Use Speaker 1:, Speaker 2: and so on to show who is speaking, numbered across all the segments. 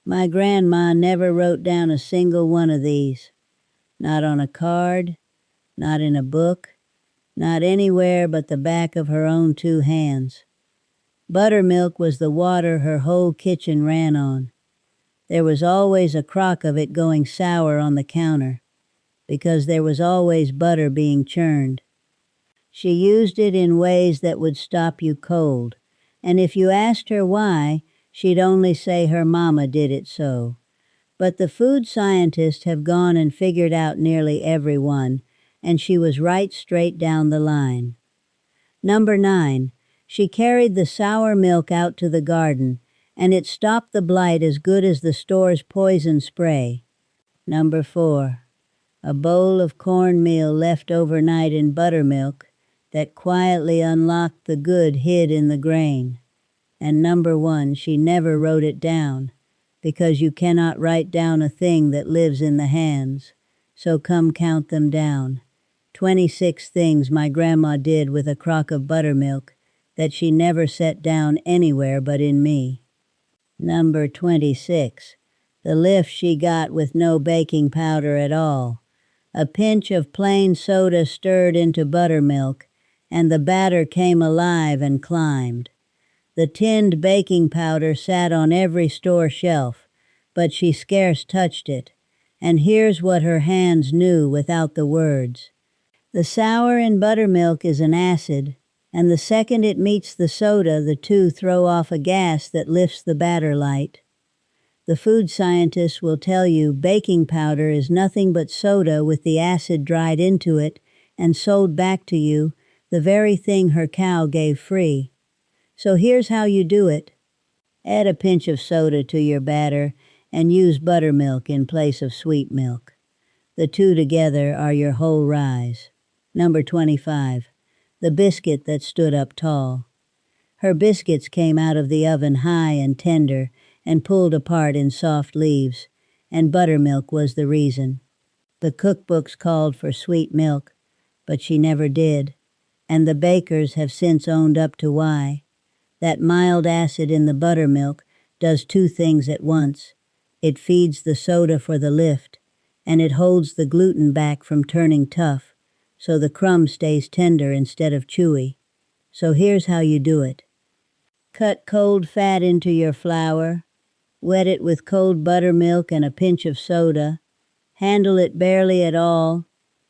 Speaker 1: My grandma never wrote down a single one of these. Not on a card, not in a book, not anywhere but the back of her own two hands. Buttermilk was the water her whole kitchen ran on. There was always a crock of it going sour on the counter, because there was always butter being churned. She used it in ways that would stop you cold, and if you asked her why, she'd only say her mama did it so. But the food scientists have gone and figured out nearly every one, and she was right straight down the line. Number 9, she carried the sour milk out to the garden, and it stopped the blight as good as the store's poison spray. Number 4, a bowl of cornmeal left overnight in buttermilk that quietly unlocked the good hid in the grain. And number 1, she never wrote it down, because you cannot write down a thing that lives in the hands. So come count them down. 26 things my grandma did with a crock of buttermilk that she never set down anywhere but in me. Number 26, the lift she got with no baking powder at all. A pinch of plain soda stirred into buttermilk, and the batter came alive and climbed. The tinned baking powder sat on every store shelf, but she scarce touched it, and here's what her hands knew without the words. The sour in buttermilk is an acid, and the second it meets the soda, the two throw off a gas that lifts the batter light. The food scientists will tell you baking powder is nothing but soda with the acid dried into it and sold back to you, the very thing her cow gave free. So here's how you do it. Add a pinch of soda to your batter and use buttermilk in place of sweet milk. The two together are your whole rise. Number 25, the biscuit that stood up tall. Her biscuits came out of the oven high and tender and pulled apart in soft leaves, and buttermilk was the reason. The cookbooks called for sweet milk, but she never did, and the bakers have since owned up to why. That mild acid in the buttermilk does two things at once. It feeds the soda for the lift, and it holds the gluten back from turning tough, so the crumb stays tender instead of chewy. So here's how you do it. Cut cold fat into your flour, wet it with cold buttermilk and a pinch of soda, handle it barely at all,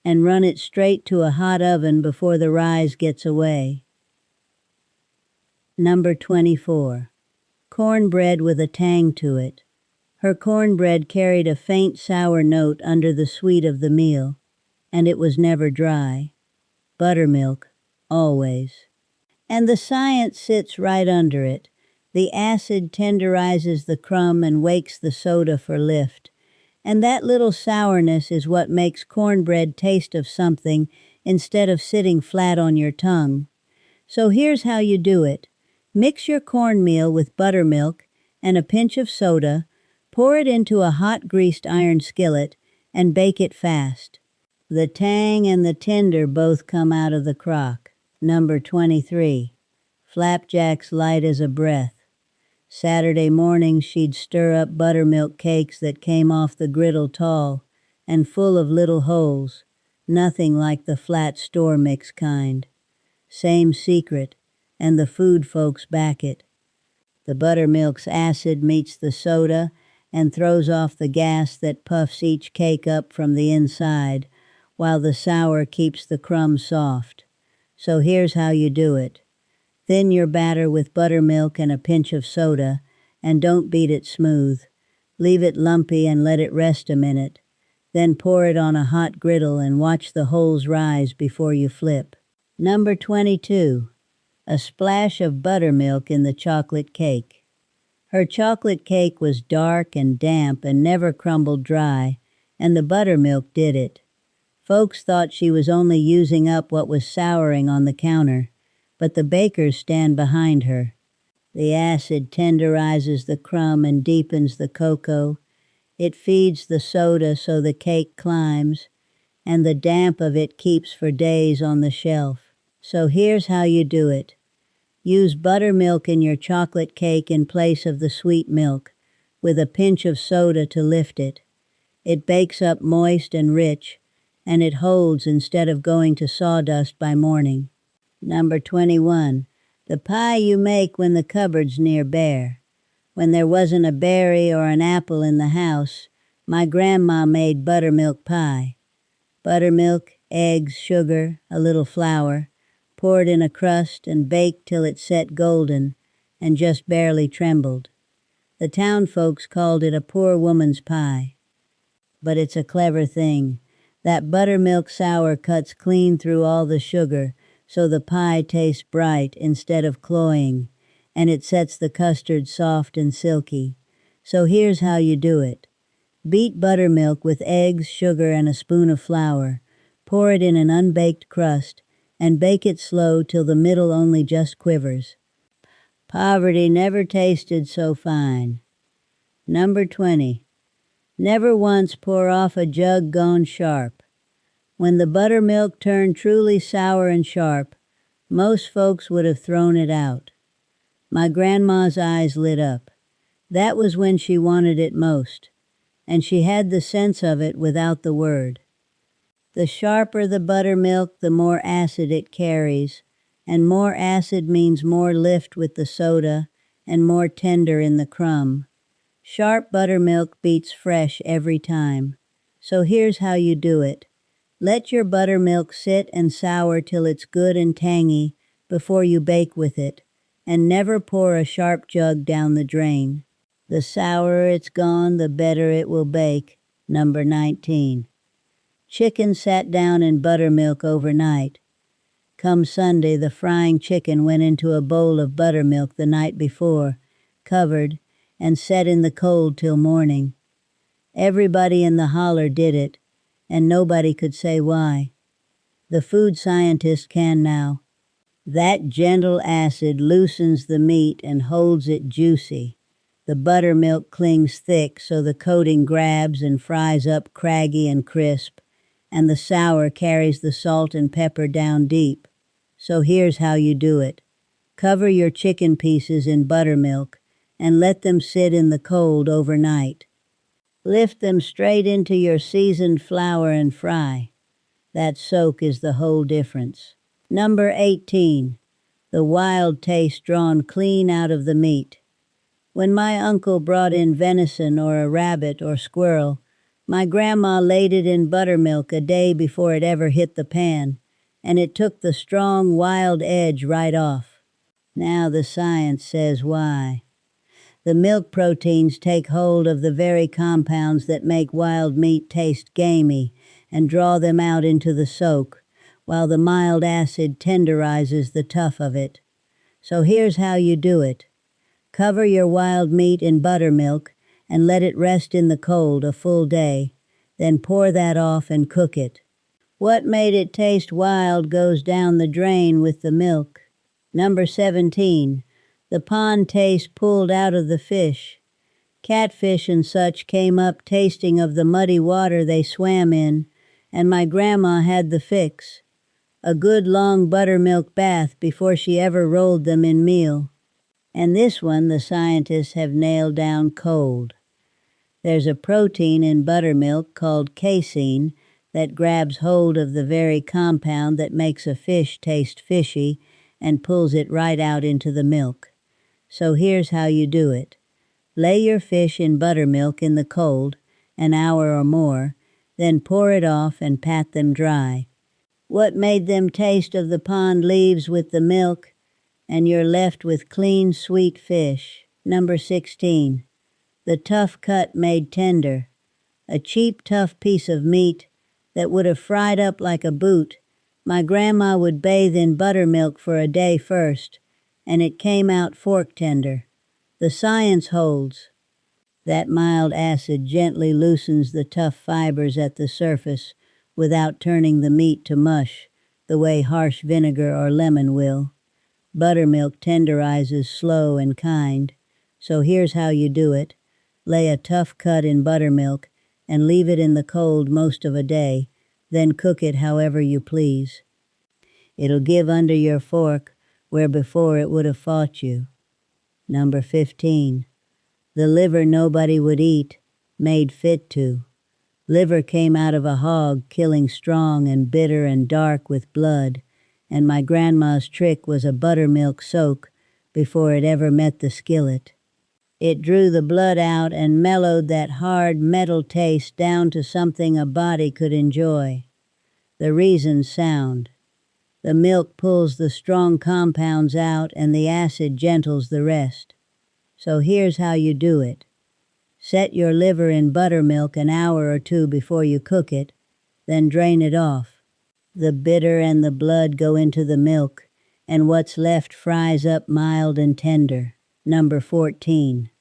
Speaker 1: and run it straight to a hot oven before the rise gets away. Number 24, cornbread with a tang to it. Her cornbread carried a faint sour note under the sweet of the meal, and it was never dry. Buttermilk, always. And the science sits right under it. The acid tenderizes the crumb and wakes the soda for lift. And that little sourness is what makes cornbread taste of something instead of sitting flat on your tongue. So here's how you do it. Mix your cornmeal with buttermilk and a pinch of soda, pour it into a hot greased iron skillet, and bake it fast. The tang and the tender both come out of the crock. Number 23, flapjacks light as a breath. Saturday mornings she'd stir up buttermilk cakes that came off the griddle tall and full of little holes, nothing like the flat store mix kind. Same secret, and the food folks back it. The buttermilk's acid meets the soda and throws off the gas that puffs each cake up from the inside, while the sour keeps the crumb soft. So here's how you do it. Thin your batter with buttermilk and a pinch of soda, and don't beat it smooth. Leave it lumpy and let it rest a minute. Then pour it on a hot griddle and watch the holes rise before you flip. Number 22, a splash of buttermilk in the chocolate cake. Her chocolate cake was dark and damp and never crumbled dry, and the buttermilk did it. Folks thought she was only using up what was souring on the counter, but the bakers stand behind her. The acid tenderizes the crumb and deepens the cocoa. It feeds the soda so the cake climbs, and the damp of it keeps for days on the shelf. So here's how you do it. Use buttermilk in your chocolate cake in place of the sweet milk. with a pinch of soda to lift it. It bakes up moist and rich, and it holds instead of going to sawdust by morning. Number 21. The pie you make when the cupboard's near bare. When there wasn't a berry or an apple in the house, my grandma made buttermilk pie. Buttermilk, eggs, sugar, a little flour, poured in a crust and baked till it set golden and just barely trembled. The town folks called it a poor woman's pie. But it's a clever thing. That buttermilk sour cuts clean through all the sugar, so the pie tastes bright instead of cloying, and it sets the custard soft and silky. So here's how you do it. Beat buttermilk with eggs, sugar, and a spoon of flour. Pour it in an unbaked crust, and bake it slow till the middle only just quivers. Poverty never tasted so fine. Number 20. Never once pour off a jug gone sharp. When the buttermilk turned truly sour and sharp, most folks would have thrown it out. My grandma's eyes lit up. That was when she wanted it most, and she had the sense of it without the word. The sharper the buttermilk, the more acid it carries, and more acid means more lift with the soda and more tender in the crumb. Sharp buttermilk beats fresh every time. So here's how you do it. Let your buttermilk sit and sour till it's good and tangy before you bake with it, and never pour a sharp jug down the drain. The sourer it's gone, the better it will bake. Number 19. Chicken sat down in buttermilk overnight. Come Sunday, the frying chicken went into a bowl of buttermilk the night before, covered, and set in the cold till morning. Everybody in the holler did it, and nobody could say why. The food scientist can now. That gentle acid loosens the meat and holds it juicy. The buttermilk clings thick so the coating grabs and fries up craggy and crisp, and the sour carries the salt and pepper down deep. So here's how you do it. Cover your chicken pieces in buttermilk and let them sit in the cold overnight. Lift them straight into your seasoned flour and fry. That soak is the whole difference. Number 18. The wild taste drawn clean out of the meat. When my uncle brought in venison or a rabbit or squirrel, my grandma laid it in buttermilk a day before it ever hit the pan, and it took the strong, wild edge right off. Now the science says why. The milk proteins take hold of the very compounds that make wild meat taste gamey and draw them out into the soak, while the mild acid tenderizes the tough of it. So here's how you do it. Cover your wild meat in buttermilk and let it rest in the cold a full day. Then pour that off and cook it. What made it taste wild goes down the drain with the milk. Number 17. The pond taste pulled out of the fish. Catfish and such came up tasting of the muddy water they swam in, and my grandma had the fix. A good long buttermilk bath before she ever rolled them in meal. And this one the scientists have nailed down cold. There's a protein in buttermilk called casein that grabs hold of the very compound that makes a fish taste fishy and pulls it right out into the milk. So here's how you do it. Lay your fish in buttermilk in the cold, an hour or more, then pour it off and pat them dry. What made them taste of the pond leaves with the milk, and you're left with clean, sweet fish. Number 16. The tough cut made tender. A cheap, tough piece of meat that would have fried up like a boot. My grandma would bathe in buttermilk for a day first, and it came out fork tender. The science holds. That mild acid gently loosens the tough fibers at the surface without turning the meat to mush, the way harsh vinegar or lemon will. Buttermilk tenderizes slow and kind. So here's how you do it. Lay a tough cut in buttermilk and leave it in the cold most of a day, then cook it however you please. It'll give under your fork where before it would have fought you. Number 15. The liver nobody would eat, made fit to. Liver came out of a hog, killing strong and bitter and dark with blood, and my grandma's trick was a buttermilk soak before it ever met the skillet. It drew the blood out and mellowed that hard metal taste down to something a body could enjoy. The reason's sound. The milk pulls the strong compounds out and the acid gentles the rest. So here's how you do it. Set your liver in buttermilk an hour or two before you cook it, then drain it off. The bitter and the blood go into the milk, and what's left fries up mild and tender. Number 14.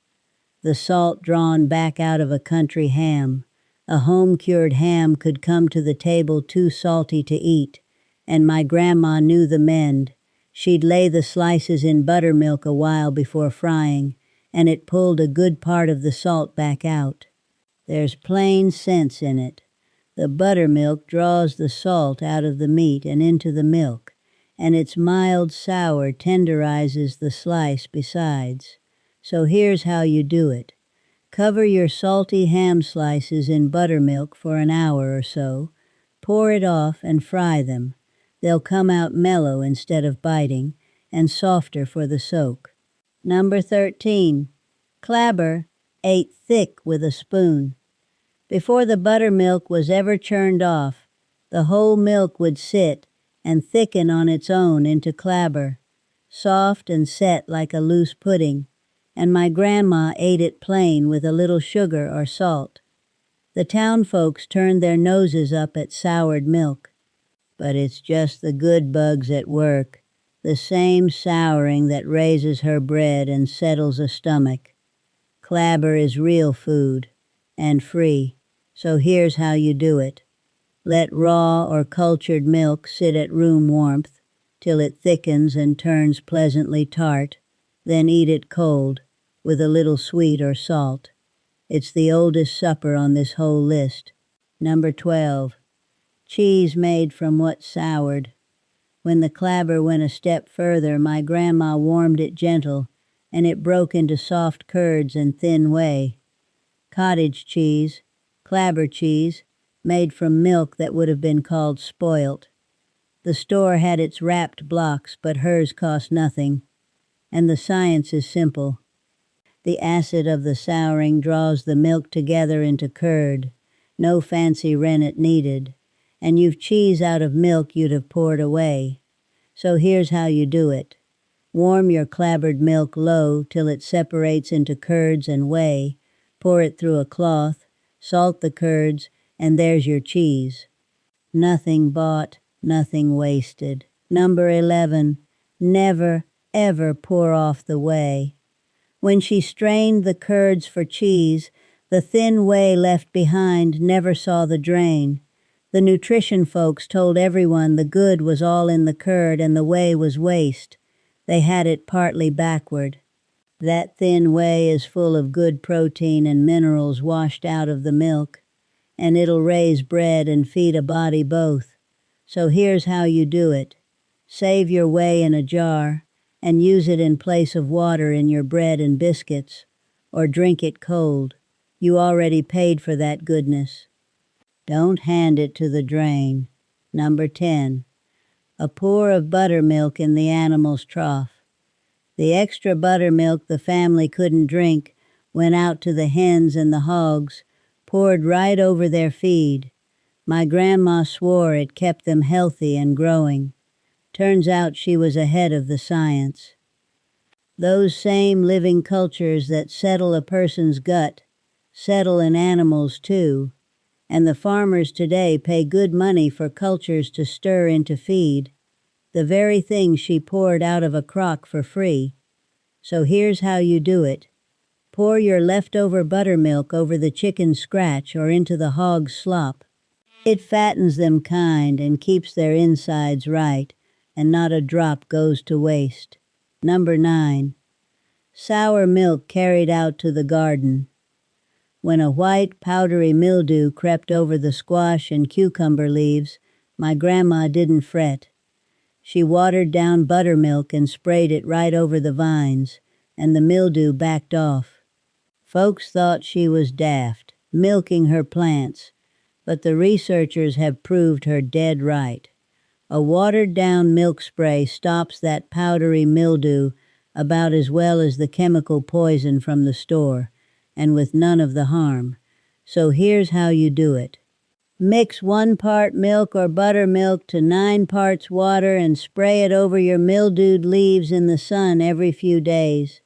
Speaker 1: The salt drawn back out of a country ham. A home-cured ham could come to the table too salty to eat, and my grandma knew the mend. She'd lay the slices in buttermilk a while before frying, and it pulled a good part of the salt back out. There's plain sense in it. The buttermilk draws the salt out of the meat and into the milk, and its mild sour tenderizes the slice besides. So here's how you do it. Cover your salty ham slices in buttermilk for an hour or so, pour it off and fry them. They'll come out mellow instead of biting, and softer for the soak. Number 13. Clabber ate thick with a spoon. Before the buttermilk was ever churned off, the whole milk would sit and thicken on its own into clabber, soft and set like a loose pudding, and my grandma ate it plain with a little sugar or salt. The town folks turned their noses up at soured milk, but it's just the good bugs at work, the same souring that raises her bread and settles a stomach. Clabber is real food, and free, so here's how you do it. Let raw or cultured milk sit at room warmth till it thickens and turns pleasantly tart, then eat it cold, with a little sweet or salt. It's the oldest supper on this whole list. Number 12. Cheese made from what soured. When the clabber went a step further, my grandma warmed it gentle, and it broke into soft curds and thin whey. Cottage cheese, clabber cheese, made from milk that would have been called spoilt. The store had its wrapped blocks, but hers cost nothing, and the science is simple. The acid of the souring draws the milk together into curd, no fancy rennet needed, and you've cheese out of milk you'd have poured away. So here's how you do it. Warm your clabbered milk low till it separates into curds and whey, pour it through a cloth, salt the curds, and there's your cheese. Nothing bought, nothing wasted. Number 11. Never, ever pour off the whey. When she strained the curds for cheese, the thin whey left behind never saw the drain. The nutrition folks told everyone the good was all in the curd and the whey was waste. They had it partly backward. That thin whey is full of good protein and minerals washed out of the milk, and it'll raise bread and feed a body both. So here's how you do it. Save your whey in a jar and use it in place of water in your bread and biscuits, or drink it cold. You already paid for that goodness. Don't hand it to the drain. Number 10. A pour of buttermilk in the animal's trough. The extra buttermilk the family couldn't drink went out to the hens and the hogs, poured right over their feed. My grandma swore it kept them healthy and growing. Turns out she was ahead of the science. Those same living cultures that settle a person's gut settle in animals too, and the farmers today pay good money for cultures to stir into feed, the very thing she poured out of a crock for free. So here's how you do it. Pour your leftover buttermilk over the chicken's scratch or into the hog's slop. It fattens them kind and keeps their insides right, and not a drop goes to waste. Number 9. Sour milk carried out to the garden. When a white, powdery mildew crept over the squash and cucumber leaves, my grandma didn't fret. She watered down buttermilk and sprayed it right over the vines, and the mildew backed off. Folks thought she was daft, milking her plants, but the researchers have proved her dead right. A watered-down milk spray stops that powdery mildew about as well as the chemical poison from the store, and with none of the harm. So here's how you do it. Mix 1 part milk or buttermilk to 9 parts water and spray it over your mildewed leaves in the sun every few days.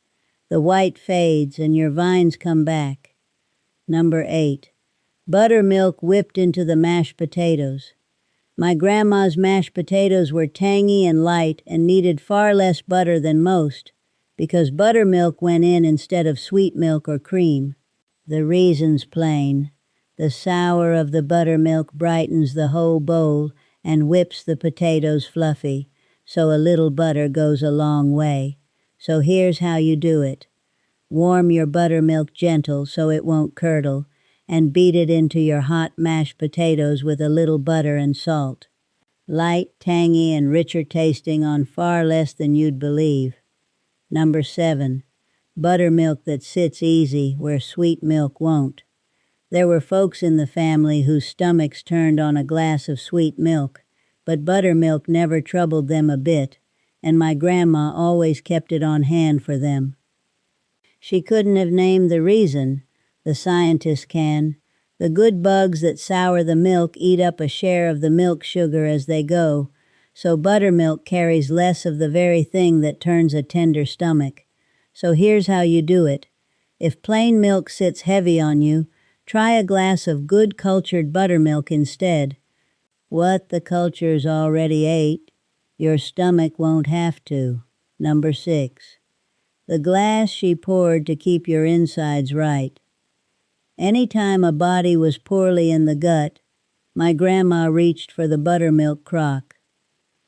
Speaker 1: The white fades and your vines come back. Number 8. Buttermilk whipped into the mashed potatoes. My grandma's mashed potatoes were tangy and light and needed far less butter than most, because buttermilk went in instead of sweet milk or cream. The reason's plain. The sour of the buttermilk brightens the whole bowl and whips the potatoes fluffy, so a little butter goes a long way. So here's how you do it. Warm your buttermilk gentle so it won't curdle, and beat it into your hot mashed potatoes with a little butter and salt. Light, tangy, and richer tasting on far less than you'd believe. Number 7. Buttermilk that sits easy where sweet milk won't. There were folks in the family whose stomachs turned on a glass of sweet milk, but buttermilk never troubled them a bit, and my grandma always kept it on hand for them. She couldn't have named the reason. The scientists can. The good bugs that sour the milk eat up a share of the milk sugar as they go, so buttermilk carries less of the very thing that turns a tender stomach. So here's how you do it. If plain milk sits heavy on you, try a glass of good cultured buttermilk instead. What the cultures already ate, your stomach won't have to. Number 6. The glass she poured to keep your insides right. Any time a body was poorly in the gut, my grandma reached for the buttermilk crock.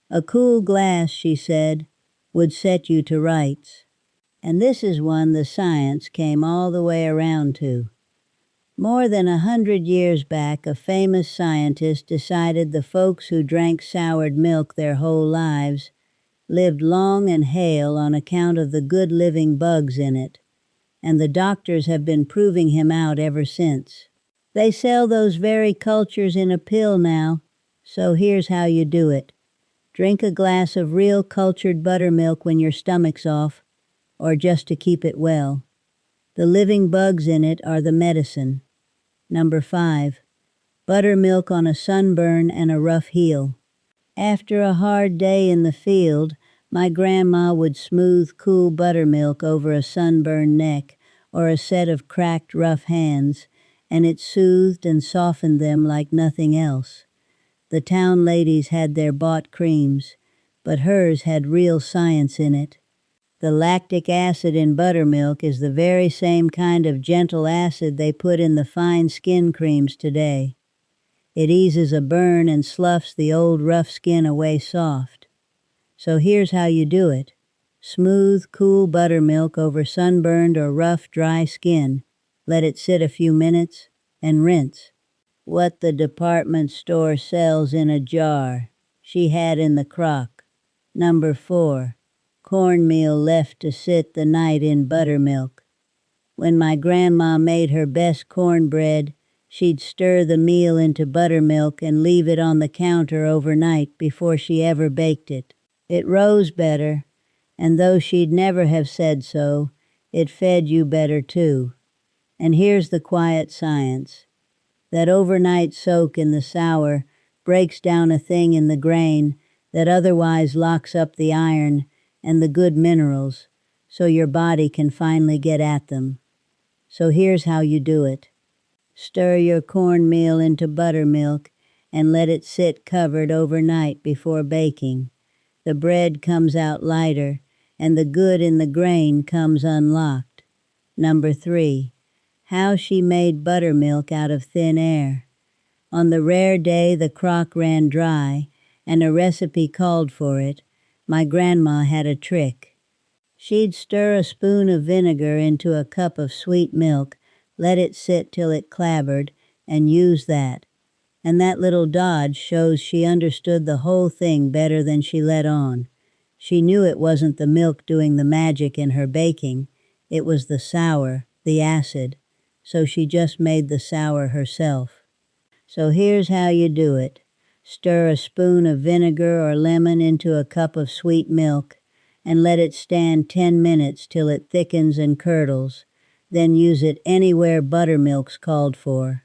Speaker 1: A cool glass, she said, would set you to rights. And this is one the science came all the way around to. More than 100 years back, a famous scientist decided the folks who drank soured milk their whole lives lived long and hale on account of the good living bugs in it, and the doctors have been proving him out ever since. They sell those very cultures in a pill now, so here's how you do it. Drink a glass of real cultured buttermilk when your stomach's off, or just to keep it well. The living bugs in it are the medicine. Number 5. Buttermilk on a sunburn and a rough heel. After a hard day in the field, my grandma would smooth cool buttermilk over a sunburned neck or a set of cracked rough hands, and it soothed and softened them like nothing else. The town ladies had their bought creams, but hers had real science in it. The lactic acid in buttermilk is the very same kind of gentle acid they put in the fine skin creams today. It eases a burn and sloughs the old rough skin away soft. So here's how you do it. Smooth, cool buttermilk over sunburned or rough, dry skin. Let it sit a few minutes and rinse. What the department store sells in a jar, she had in the crock. Number 4. Cornmeal left to sit the night in buttermilk. When my grandma made her best cornbread, she'd stir the meal into buttermilk and leave it on the counter overnight before she ever baked it. It rose better, and though she'd never have said so, it fed you better too. And here's the quiet science. That overnight soak in the sour breaks down a thing in the grain that otherwise locks up the iron and the good minerals, so your body can finally get at them. So here's how you do it. Stir your cornmeal into buttermilk and let it sit covered overnight before baking. The bread comes out lighter, and the good in the grain comes unlocked. Number 3. How she made buttermilk out of thin air. On the rare day the crock ran dry, and a recipe called for it, my grandma had a trick. She'd stir a spoon of vinegar into a cup of sweet milk, let it sit till it clabbered, and use that. And that little dodge shows she understood the whole thing better than she let on. She knew it wasn't the milk doing the magic in her baking, it was the sour. the acid, so she just made the sour herself. So here's how you do it. Stir a spoon of vinegar or lemon into a cup of sweet milk and let it stand 10 minutes till it thickens and curdles. Then use it anywhere buttermilk's called for.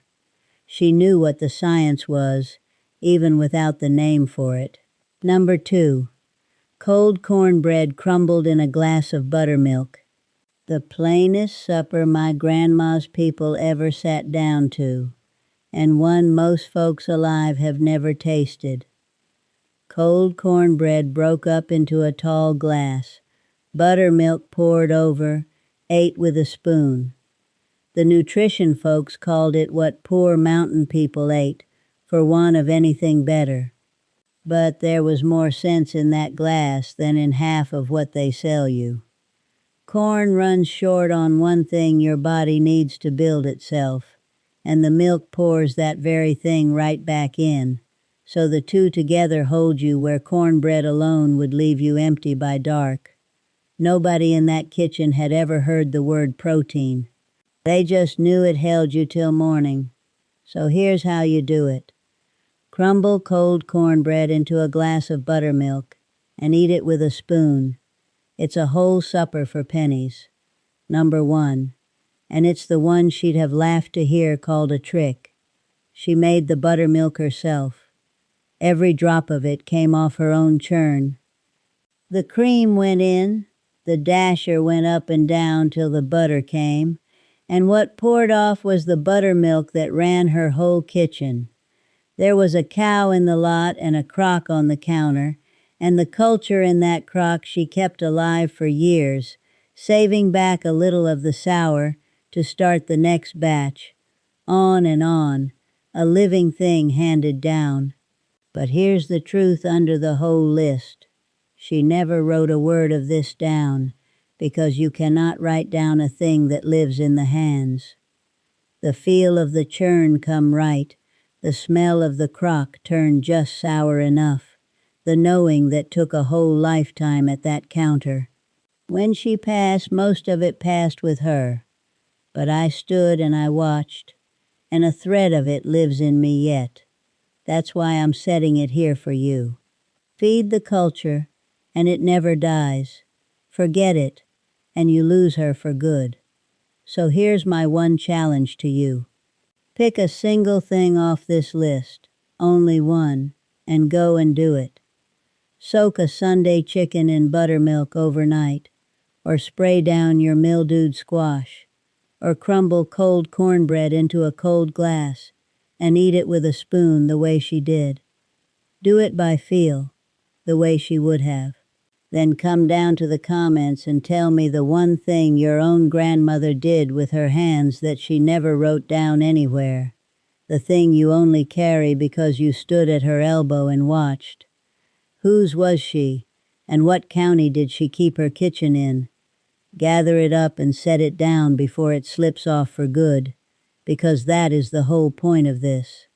Speaker 1: She knew what the science was, even without the name for it. Number 2. Cold cornbread crumbled in a glass of buttermilk. The plainest supper my grandma's people ever sat down to, and one most folks alive have never tasted. Cold cornbread broke up into a tall glass, buttermilk poured over, ate with a spoon. The nutrition folks called it what poor mountain people ate, for want of anything better. But there was more sense in that glass than in half of what they sell you. Corn runs short on one thing your body needs to build itself, and the milk pours that very thing right back in, so the two together hold you where cornbread alone would leave you empty by dark. Nobody in that kitchen had ever heard the word protein. They just knew it held you till morning. So here's how you do it. Crumble cold cornbread into a glass of buttermilk and eat it with a spoon. It's a whole supper for pennies. Number 1. And it's the one she'd have laughed to hear called a trick. She made the buttermilk herself. Every drop of it came off her own churn. The cream went in, the dasher went up and down till the butter came, and what poured off was the buttermilk that ran her whole kitchen. There was a cow in the lot and a crock on the counter, and the culture in that crock she kept alive for years, saving back a little of the sour to start the next batch. On and on, a living thing handed down. But here's the truth under the whole list. She never wrote a word of this down, because you cannot write down a thing that lives in the hands. The feel of the churn come right, the smell of the crock turned just sour enough, the knowing that took a whole lifetime at that counter. When she passed, most of it passed with her, but I stood and I watched, and a thread of it lives in me yet. That's why I'm setting it here for you. Feed the culture, and it never dies. Forget it, and you lose her for good. So here's my one challenge to you. Pick a single thing off this list, only one, and go and do it. Soak a Sunday chicken in buttermilk overnight, or spray down your mildewed squash, or crumble cold cornbread into a cold glass and eat it with a spoon the way she did. Do it by feel, the way she would have. Then come down to the comments and tell me the one thing your own grandmother did with her hands that she never wrote down anywhere, the thing you only carry because you stood at her elbow and watched. Whose was she, and what county did she keep her kitchen in? Gather it up and set it down before it slips off for good, because that is the whole point of this.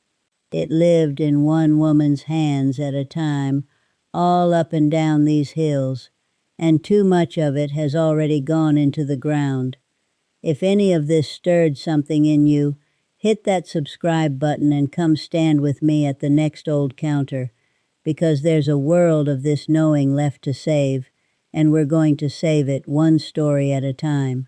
Speaker 1: It lived in one woman's hands at a time, all up and down these hills, and too much of it has already gone into the ground. If any of this stirred something in you, hit that subscribe button and come stand with me at the next old counter, because there's a world of this knowing left to save, and we're going to save it one story at a time.